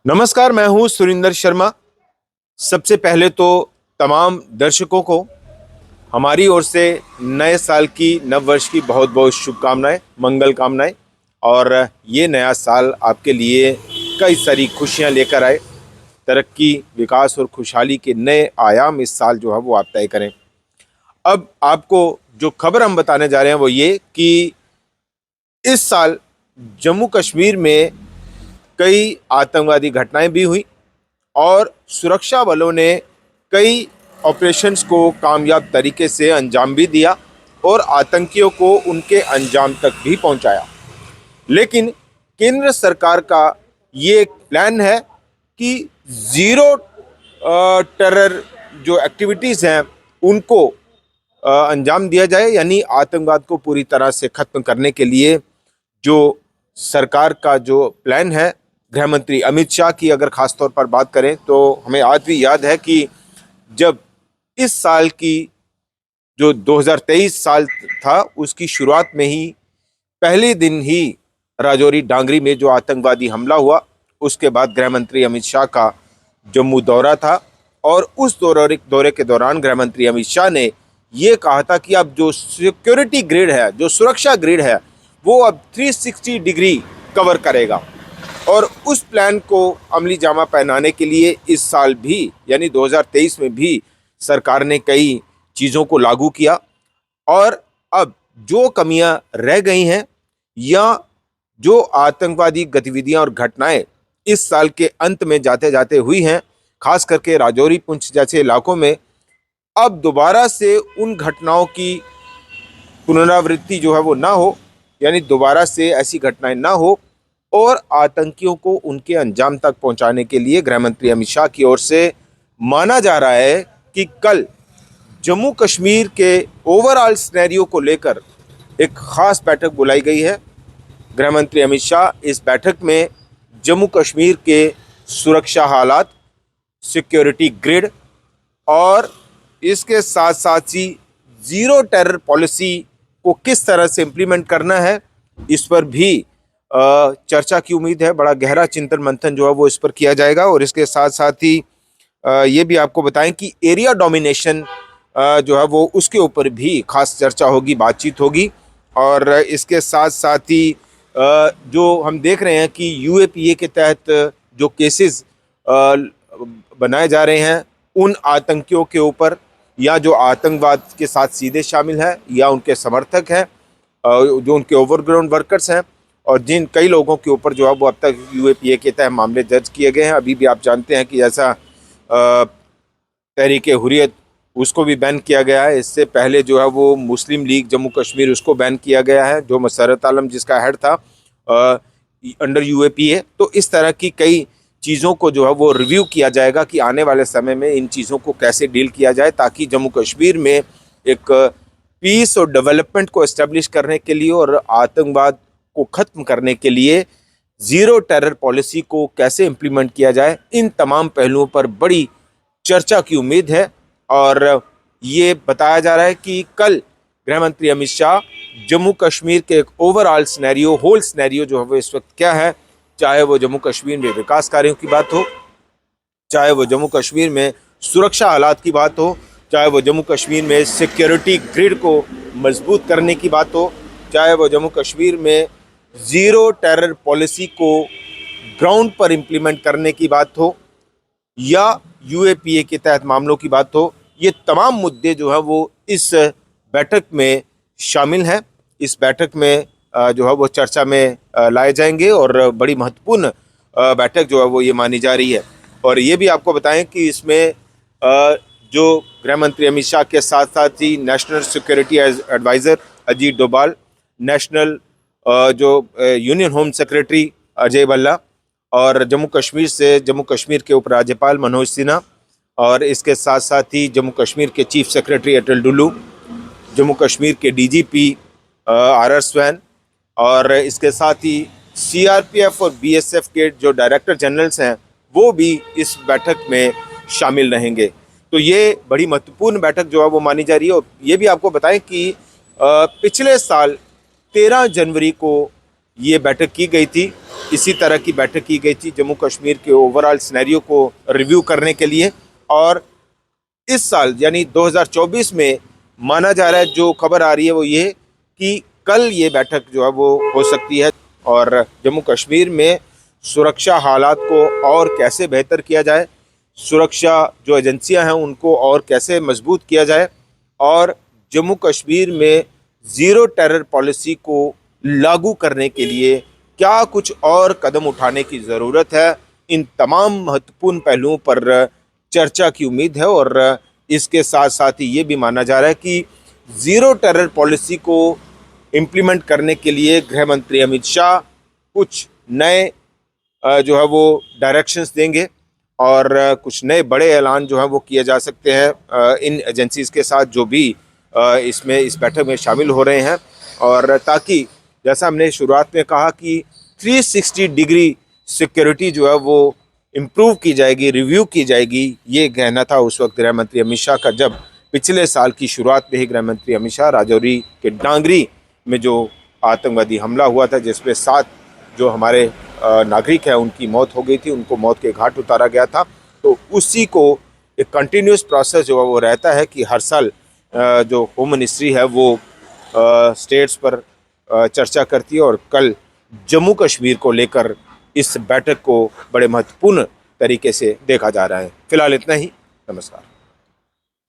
नमस्कार, मैं हूं सुरिंदर शर्मा। सबसे पहले तो तमाम दर्शकों को हमारी ओर से नए साल की नव वर्ष की बहुत बहुत शुभकामनाएं, मंगल कामनाएं। और ये नया साल आपके लिए कई सारी खुशियां लेकर आए। तरक्की, विकास और खुशहाली के नए आयाम इस साल जो है वो आप तय करें। अब आपको जो खबर हम बताने जा रहे हैं वो ये कि इस साल जम्मू कश्मीर में कई आतंकवादी घटनाएं भी हुई और सुरक्षा बलों ने कई ऑपरेशंस को कामयाब तरीके से अंजाम भी दिया और आतंकियों को उनके अंजाम तक भी पहुंचाया। लेकिन केंद्र सरकार का ये एक प्लान है कि ज़ीरो टेरर जो एक्टिविटीज़ हैं उनको अंजाम दिया जाए, यानी आतंकवाद को पूरी तरह से ख़त्म करने के लिए जो सरकार का जो प्लान है। गृह मंत्री अमित शाह की अगर खास तौर पर बात करें तो हमें आज भी याद है कि जब इस साल की जो 2023 साल था उसकी शुरुआत में ही पहले दिन ही राजौरी डांगरी में जो आतंकवादी हमला हुआ, उसके बाद गृह मंत्री अमित शाह का जम्मू दौरा था और उस दौरे के दौरान गृह मंत्री अमित शाह ने ये कहा था कि अब जो सिक्योरिटी ग्रिड है, जो सुरक्षा ग्रिड है, वो अब 360 डिग्री कवर करेगा। और उस प्लान को अमली जामा पहनाने के लिए इस साल भी यानी 2023 में भी सरकार ने कई चीज़ों को लागू किया। और अब जो कमियां रह गई हैं या जो आतंकवादी गतिविधियां और घटनाएं इस साल के अंत में जाते जाते हुई हैं, खास करके राजौरी, पुंछ जैसे इलाकों में, अब दोबारा से उन घटनाओं की पुनरावृत्ति जो है वो ना हो, यानी दोबारा से ऐसी घटनाएं ना हो और आतंकियों को उनके अंजाम तक पहुंचाने के लिए गृह मंत्री अमित शाह की ओर से माना जा रहा है कि कल जम्मू कश्मीर के ओवरऑल सिनेरियो को लेकर एक खास बैठक बुलाई गई है। गृह मंत्री अमित शाह इस बैठक में जम्मू कश्मीर के सुरक्षा हालात, सिक्योरिटी ग्रिड और इसके साथ साथ ही ज़ीरो टेरर पॉलिसी को किस तरह से इम्प्लीमेंट करना है, इस पर भी चर्चा की उम्मीद है। बड़ा गहरा चिंतन मंथन जो है वो इस पर किया जाएगा। और इसके साथ साथ ही ये भी आपको बताएं कि एरिया डोमिनेशन जो है वो उसके ऊपर भी खास चर्चा होगी, बातचीत होगी। और इसके साथ साथ ही जो हम देख रहे हैं कि यूएपीए के तहत जो केसेस बनाए जा रहे हैं उन आतंकियों के ऊपर, या जो आतंकवाद के साथ सीधे शामिल हैं या उनके समर्थक हैं, जो उनके ओवरग्राउंड वर्कर्स हैं, और जिन कई लोगों के ऊपर जो है वो अब तक यूएपीए के तहत मामले दर्ज किए गए हैं। अभी भी आप जानते हैं कि ऐसा तहरीक हुर्रियत उसको भी बैन किया गया है। इससे पहले जो है वो मुस्लिम लीग जम्मू कश्मीर उसको बैन किया गया है, जो मसरत आलम जिसका हेड था अंडर यूएपीए। तो इस तरह की कई चीज़ों को जो है वो रिव्यू किया जाएगा कि आने वाले समय में इन चीज़ों को कैसे डील किया जाए, ताकि जम्मू कश्मीर में एक पीस और डेवलपमेंट को इस्टेब्लिश करने के लिए और आतंकवाद को ख़त्म करने के लिए ज़ीरो टेरर पॉलिसी को कैसे इम्प्लीमेंट किया जाए, इन तमाम पहलुओं पर बड़ी चर्चा की उम्मीद है। और ये बताया जा रहा है कि कल गृह मंत्री अमित शाह जम्मू कश्मीर के एक ओवरऑल सिनेरियो, होल सिनेरियो जो है वो इस वक्त क्या है, चाहे वो जम्मू कश्मीर में विकास कार्यों की बात हो, चाहे वो जम्मू कश्मीर में सुरक्षा हालात की बात हो, चाहे वो जम्मू कश्मीर में सिक्योरिटी ग्रिड को मजबूत करने की बात हो, चाहे वो जम्मू कश्मीर में ज़ीरो टेरर पॉलिसी को ग्राउंड पर इम्प्लीमेंट करने की बात हो, या यूएपीए के तहत मामलों की बात हो, ये तमाम मुद्दे जो है वो इस बैठक में शामिल हैं। इस बैठक में जो है वो चर्चा में लाए जाएंगे और बड़ी महत्वपूर्ण बैठक जो है वो ये मानी जा रही है। और ये भी आपको बताएं कि इसमें जो गृह मंत्री अमित शाह के साथ साथ ही national security adviser Ajit Doval, national जो union home secretary Ajay Bhalla, और जम्मू कश्मीर से जम्मू कश्मीर के उपराज्यपाल मनोज सिन्हा, और इसके साथ साथ ही जम्मू कश्मीर के चीफ सेक्रेटरी अटल डुल्लू, जम्मू कश्मीर के डीजीपी आर स्वैन, और इसके साथ ही सीआरपीएफ और बीएसएफ के जो डायरेक्टर जनरल्स हैं वो भी इस बैठक में शामिल रहेंगे। तो ये बड़ी महत्वपूर्ण बैठक जो है वो मानी जा रही है। और ये भी आपको बताएं कि पिछले साल 13 जनवरी को ये बैठक की गई थी। इसी तरह की बैठक की गई थी जम्मू कश्मीर के ओवरऑल सिनेरियो को रिव्यू करने के लिए। और इस साल यानी 2024 में माना जा रहा है, जो खबर आ रही है वो ये कि कल ये बैठक जो है वो हो सकती है और जम्मू कश्मीर में सुरक्षा हालात को और कैसे बेहतर किया जाए, सुरक्षा जो एजेंसियां हैं उनको और कैसे मजबूत किया जाए और जम्मू कश्मीर में ज़ीरो टेरर पॉलिसी को लागू करने के लिए क्या कुछ और कदम उठाने की ज़रूरत है। इन तमाम महत्वपूर्ण पहलुओं पर चर्चा की उम्मीद है। और इसके साथ साथ ही ये भी माना जा रहा है कि ज़ीरो टेरर पॉलिसी को इम्प्लीमेंट करने के लिए गृह मंत्री अमित शाह कुछ नए जो है वो डायरेक्शंस देंगे और कुछ नए बड़े ऐलान जो है वो किए जा सकते हैं इन एजेंसीज़ के साथ जो भी इसमें इस बैठक में शामिल हो रहे हैं। और ताकि जैसा हमने शुरुआत में कहा कि 360 डिग्री सिक्योरिटी जो है वो इम्प्रूव की जाएगी, रिव्यू की जाएगी। ये कहना था उस वक्त गृह मंत्री अमित शाह का, जब पिछले साल की शुरुआत में ही गृह मंत्री अमित शाह राजौरी के डांगरी में जो आतंकवादी हमला हुआ था जिसमें 7 जो हमारे नागरिक हैं उनकी मौत हो गई थी, उनको मौत के घाट उतारा गया था। तो उसी को एक कंटिन्यूस प्रोसेस जो है वो रहता है कि हर साल जो होम मिनिस्ट्री है वो स्टेट्स पर चर्चा करती है और कल जम्मू कश्मीर को लेकर इस बैठक को बड़े महत्वपूर्ण तरीके से देखा जा रहा है। फिलहाल इतना ही। नमस्कार।